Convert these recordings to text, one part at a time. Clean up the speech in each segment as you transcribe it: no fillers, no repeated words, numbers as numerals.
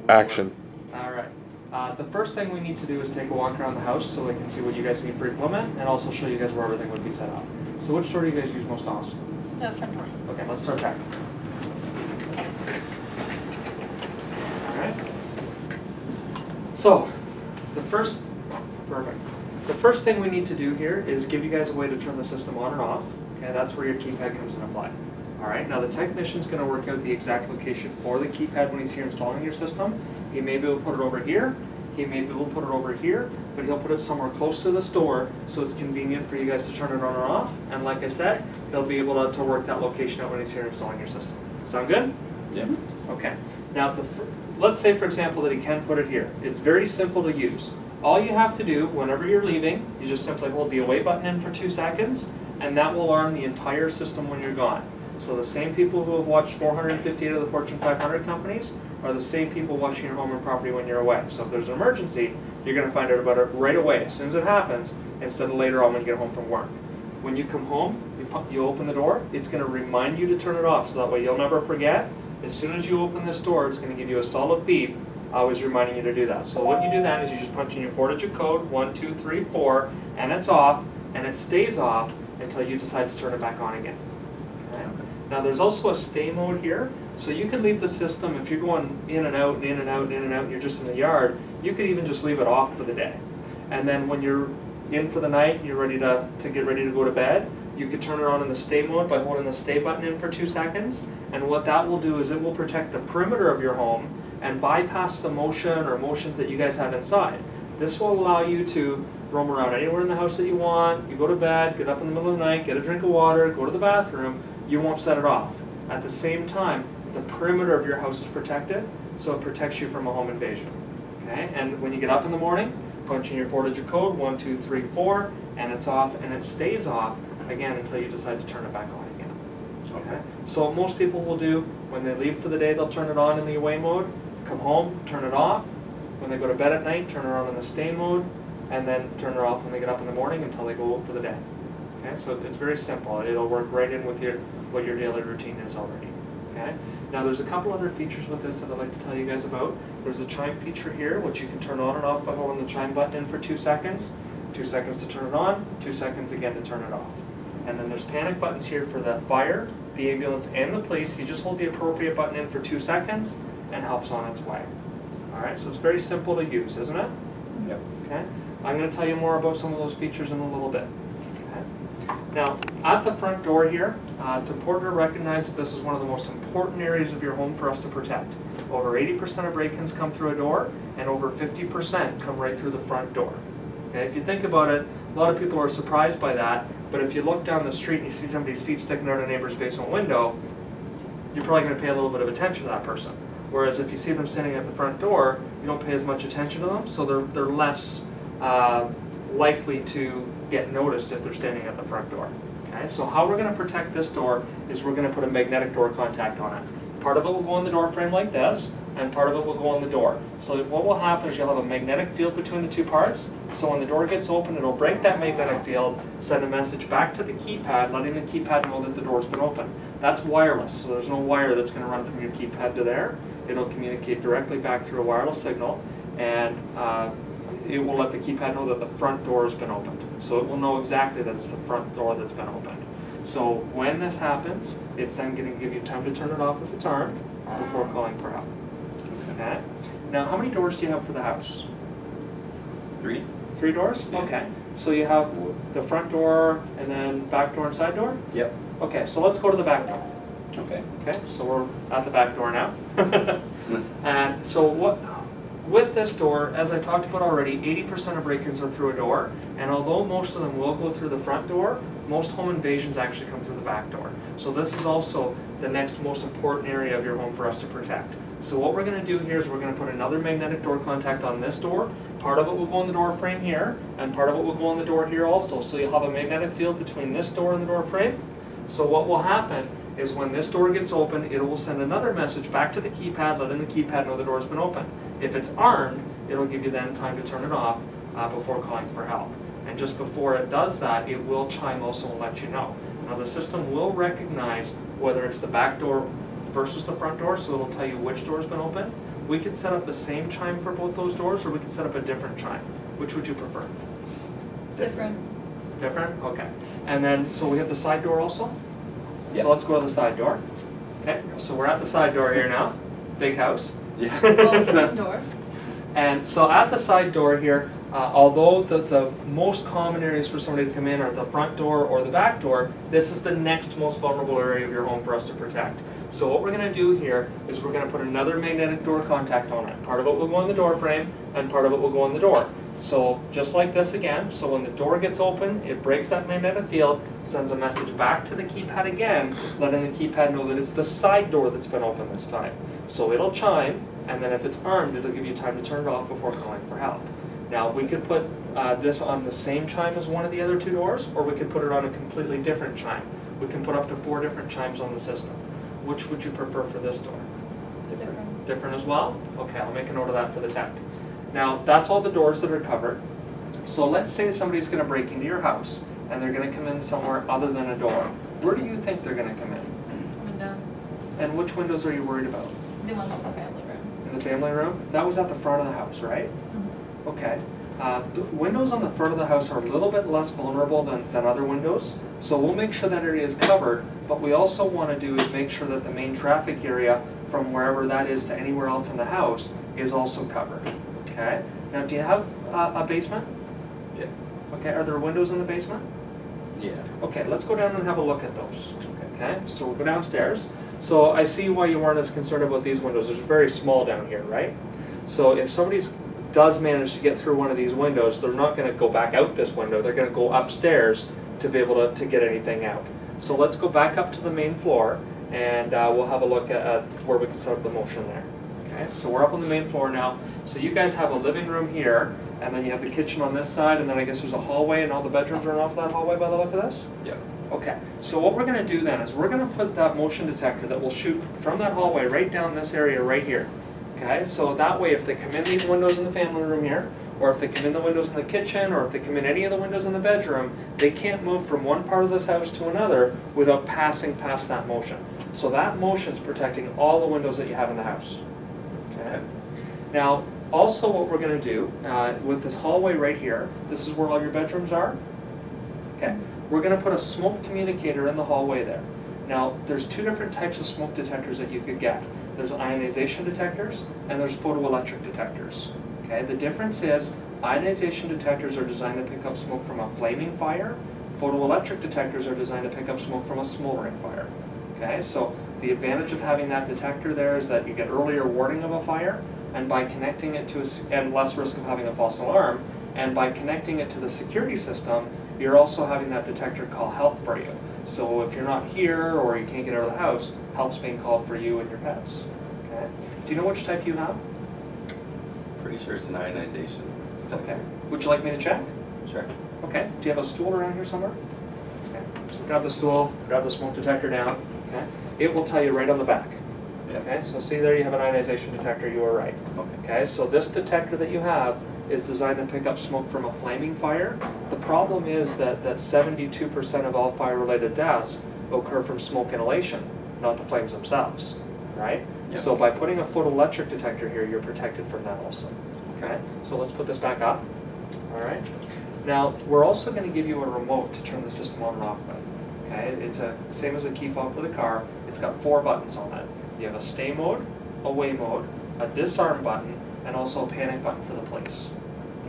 Action. All right. The first thing we need to do is take a walk around the house so we can see what you guys need for equipment and also show you guys where everything would be set up. So which door do you guys use most often? The front door. Okay, let's start there. All right. So the first thing we need to do here is give you guys a way to turn the system on and off. Okay, that's where your keypad comes into play. All right, now the technician's going to work out the exact location for the keypad when he's here installing your system. He may be able to put it over here, he may be able to put it over here, but he'll put it somewhere close to this door so it's convenient for you guys to turn it on or off. And like I said, he'll be able to work that location out when he's here installing your system. Sound good? Yeah. Okay. Now, let's say, for example, that he can put it here. It's very simple to use. All you have to do whenever you're leaving, you just simply hold the away button in for 2 seconds, and that will alarm the entire system when you're gone. So the same people who have watched 458 of the Fortune 500 companies are the same people watching your home and property when you're away. So if there's an emergency, you're going to find out about it right away, as soon as it happens, instead of later on when you get home from work. When you come home, you open the door, it's going to remind you to turn it off, so that way you'll never forget. As soon as you open this door, it's going to give you a solid beep, always reminding you to do that. So what you do then is you just punch in your 4-digit code, 1, 2, 3, 4, and it's off, and it stays off until you decide to turn it back on again. Okay? Now there's also a stay mode here, so you can leave the system, if you're going in and out, and in and out, and in and out, and you're just in the yard, you could even just leave it off for the day. And then when you're in for the night, you're ready to get ready to go to bed, you could turn it on in the stay mode by holding the stay button in for 2 seconds. And what that will do is it will protect the perimeter of your home and bypass the motion or motions that you guys have inside. This will allow you to roam around anywhere in the house that you want. You go to bed, get up in the middle of the night, get a drink of water, go to the bathroom, you won't set it off. At the same time, the perimeter of your house is protected, so it protects you from a home invasion. Okay? And when you get up in the morning, punch in your 4-digit code, 1, 2, 3, 4, and it's off, and it stays off again until you decide to turn it back on again. Okay? So what most people will do, when they leave for the day, they'll turn it on in the away mode, come home, turn it off. When they go to bed at night, turn it on in the stay mode, and then turn it off when they get up in the morning until they go out for the day. Okay? So it's very simple. It'll work right in with what your daily routine is already. Okay? Now there's a couple other features with this that I'd like to tell you guys about. There's a chime feature here, which you can turn on and off by holding the chime button in for 2 seconds. 2 seconds to turn it on, 2 seconds again to turn it off. And then there's panic buttons here for the fire, the ambulance, and the police. You just hold the appropriate button in for 2 seconds and help's on its way. All right, so it's very simple to use, isn't it? Yep. Okay. I'm going to tell you more about some of those features in a little bit. Okay. Now, at the front door here, it's important to recognize that this is one of the most important areas of your home for us to protect. Over 80% of break-ins come through a door, and over 50% come right through the front door. Okay. If you think about it, a lot of people are surprised by that, but if you look down the street and you see somebody's feet sticking out a neighbor's basement window, you're probably going to pay a little bit of attention to that person. Whereas if you see them standing at the front door, you don't pay as much attention to them, so they're less likely to get noticed if they're standing at the front door. Okay, so how we're going to protect this door is we're going to put a magnetic door contact on it. Part of it will go on the door frame like this, and part of it will go on the door. So what will happen is you'll have a magnetic field between the two parts, so when the door gets open, it'll break that magnetic field, send a message back to the keypad, letting the keypad know that the door's been open. That's wireless, so there's no wire that's going to run from your keypad to there. It'll communicate directly back through a wireless signal, and it will let the keypad know that the front door has been opened. So it will know exactly that it's the front door that's been opened. So when this happens, it's then going to give you time to turn it off if it's armed before calling for help. Okay. Now, how many doors do you have for the house? 3. 3 doors? Yeah. Okay. So you have the front door and then back door and side door? Yep. Okay, so let's go to the back door. Okay. Okay, so we're at the back door now. And so with this door, as I talked about already, 80% of break-ins are through a door, and although most of them will go through the front door, most home invasions actually come through the back door. So this is also the next most important area of your home for us to protect. So what we're going to do here is we're going to put another magnetic door contact on this door. Part of it will go on the door frame here, and part of it will go on the door here also. So you'll have a magnetic field between this door and the door frame. So what will happen is when this door gets open, it will send another message back to the keypad, letting the keypad know the door's been open. If it's armed, it'll give you then time to turn it off before calling for help. And just before it does that, it will chime also and let you know. Now the system will recognize whether it's the back door versus the front door, so it'll tell you which door's been open, we could set up the same chime for both those doors, or we could set up a different chime. Which would you prefer? Different. Different? Okay. And then, so we have the side door also? Yeah. So let's go to the side door. Okay, so we're at the side door here now. Big house. Yeah. Well, same door. And so at the side door here, although the most common areas for somebody to come in are the front door or the back door, this is the next most vulnerable area of your home for us to protect. So what we're going to do here is we're going to put another magnetic door contact on it. Part of it will go on the door frame and part of it will go on the door. So just like this again, so when the door gets open, it breaks that magnetic field, sends a message back to the keypad again, letting the keypad know that it's the side door that's been open this time. So it'll chime, and then if it's armed, it'll give you time to turn it off before calling for help. Now we could put this on the same chime as one of the other two doors, or we could put it on a completely different chime. We can put up to 4 different chimes on the system. Which would you prefer for this door? Different. Different as well? Okay, I'll make a note of that for the tech. Now, that's all the doors that are covered. So let's say somebody's going to break into your house, and they're going to come in somewhere other than a door. Where do you think they're going to come in? Window. And which windows are you worried about? The ones in the family room. In the family room? That was at the front of the house, right? Mm-hmm. Okay. The windows on the front of the house are a little bit less vulnerable than other windows, so we'll make sure that area is covered, but we also want to do is make sure that the main traffic area from wherever that is to anywhere else in the house is also covered. Okay? Now, do you have a basement? Yeah. Okay, are there windows in the basement? Yeah. Okay, let's go down and have a look at those. Okay. Okay, so we'll go downstairs. So I see why you weren't as concerned about these windows. They're very small down here, right? So if somebody does manage to get through one of these windows, they're not going to go back out this window. They're going to go upstairs to be able to get anything out. So let's go back up to the main floor, and we'll have a look at where we can set up the motion there. Okay, so we're up on the main floor now. So you guys have a living room here, and then you have the kitchen on this side, and then I guess there's a hallway, and all the bedrooms are off that hallway by the look of this? Yeah. Okay, so what we're going to do then is we're going to put that motion detector that will shoot from that hallway right down this area right here. Okay, so that way if they come in these windows in the family room here, or if they come in the windows in the kitchen, or if they come in any of the windows in the bedroom, they can't move from one part of this house to another without passing past that motion. So that motion's protecting all the windows that you have in the house. Okay. Now, also what we're going to do with this hallway right here, this is where all your bedrooms are. Okay, we're going to put a smoke communicator in the hallway there. Now, there's 2 different types of smoke detectors that you could get. There's ionization detectors and there's photoelectric detectors. Okay, the difference is ionization detectors are designed to pick up smoke from a flaming fire. Photoelectric detectors are designed to pick up smoke from a smoldering fire. Okay, so the advantage of having that detector there is that you get earlier warning of a fire, and by connecting it to and less risk of having a false alarm, and by connecting it to the security system, you're also having that detector call help for you. So if you're not here or you can't get out of the house, help's being called for you and your pets. Okay. Do you know which type you have? Pretty sure it's an ionization. Okay. Would you like me to check? Sure. Okay. Do you have a stool around here somewhere? Okay. So grab the stool, grab the smoke detector down. Okay. It will tell you right on the back. Yeah. Okay. So see there, you have an ionization detector. You are right. Okay. Okay. So this detector that you have is designed to pick up smoke from a flaming fire. The problem is that 72% of all fire-related deaths occur from smoke inhalation, not the flames themselves, right? Yep. So by putting a photoelectric detector here, you're protected from that also. Okay, so let's put this back up. All right. Now, we're also going to give you a remote to turn the system on and off with. Okay, it's a same as a key fob for the car. It's got 4 buttons on it. You have a stay mode, away mode, a disarm button, and also a panic button for the police.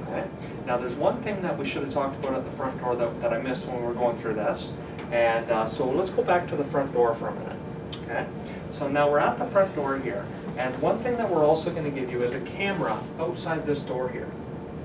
Okay. Now there's one thing that we should have talked about at the front door that I missed when we were going through this, and so let's go back to the front door for a minute. Okay. So now we're at the front door here, and one thing that we're also going to give you is a camera outside this door here.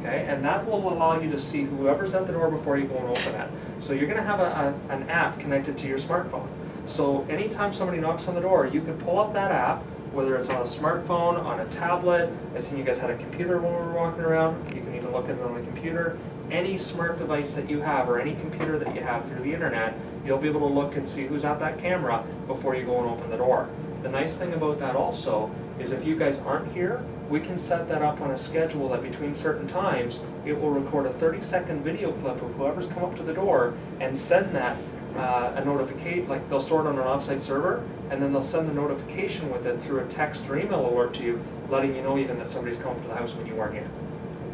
Okay, and that will allow you to see whoever's at the door before you go and open it. So you're going to have an app connected to your smartphone. So anytime somebody knocks on the door, you can pull up that app, whether it's on a smartphone, on a tablet. I seen you guys had a computer when we were walking around. You can even look at it on the computer. Any smart device that you have or any computer that you have through the internet, you'll be able to look and see who's at that camera before you go and open the door. The nice thing about that also is if you guys aren't here, we can set that up on a schedule that between certain times, it will record a 30-second video clip of whoever's come up to the door and send that a notification, like they'll store it on an offsite server, and then they'll send the notification with it through a text or email alert to you, letting you know even that somebody's coming to the house when you weren't here.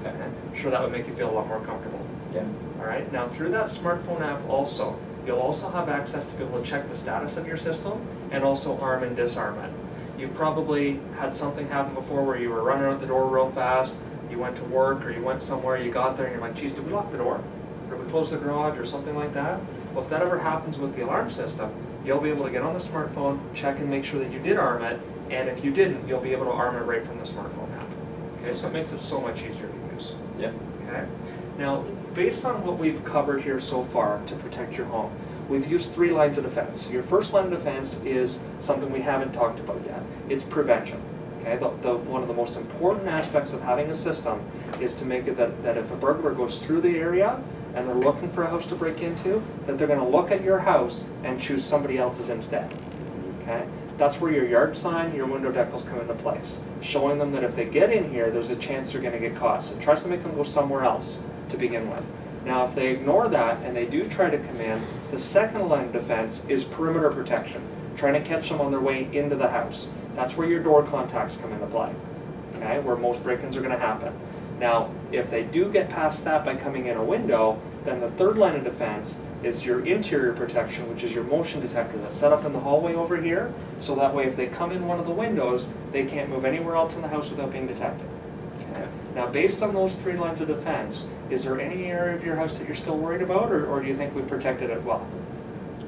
Okay. I'm sure that would make you feel a lot more comfortable. Yeah. All right, now through that smartphone app also, you'll also have access to be able to check the status of your system and also arm and disarm it. You've probably had something happen before where you were running out the door real fast, you went to work or you went somewhere, you got there and you're like, geez, did we lock the door? Or did we close the garage or something like that? Well, if that ever happens with the alarm system, you'll be able to get on the smartphone, check and make sure that you did arm it, and if you didn't, you'll be able to arm it right from the smartphone app. Okay, so it makes it so much easier to use. Yeah. Okay. Now, based on what we've covered here so far to protect your home, we've used 3 lines of defense. Your first line of defense is something we haven't talked about yet. It's prevention. Okay, one of the most important aspects of having a system is to make it that if a burglar goes through the area and they're looking for a house to break into, that they're going to look at your house and choose somebody else's instead. Okay, that's where your yard sign, your window decals come into place, showing them that if they get in here, there's a chance they're going to get caught. So it tries to make them go somewhere else to begin with. Now, if they ignore that and they do try to come in, the second line of defense is perimeter protection, trying to catch them on their way into the house. That's where your door contacts come into play, okay, where most break-ins are going to happen. Now, if they do get past that by coming in a window, then the third line of defense is your interior protection, which is your motion detector that's set up in the hallway over here, so that way if they come in one of the windows, they can't move anywhere else in the house without being detected. Okay. Now, based on those 3 lines of defense, is there any area of your house that you're still worried about, or do you think we protected it well?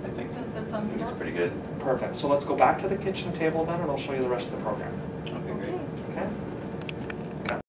I think That sounds it's good. pretty good. Perfect. So let's go back to the kitchen table then, and I'll show you the rest of the program.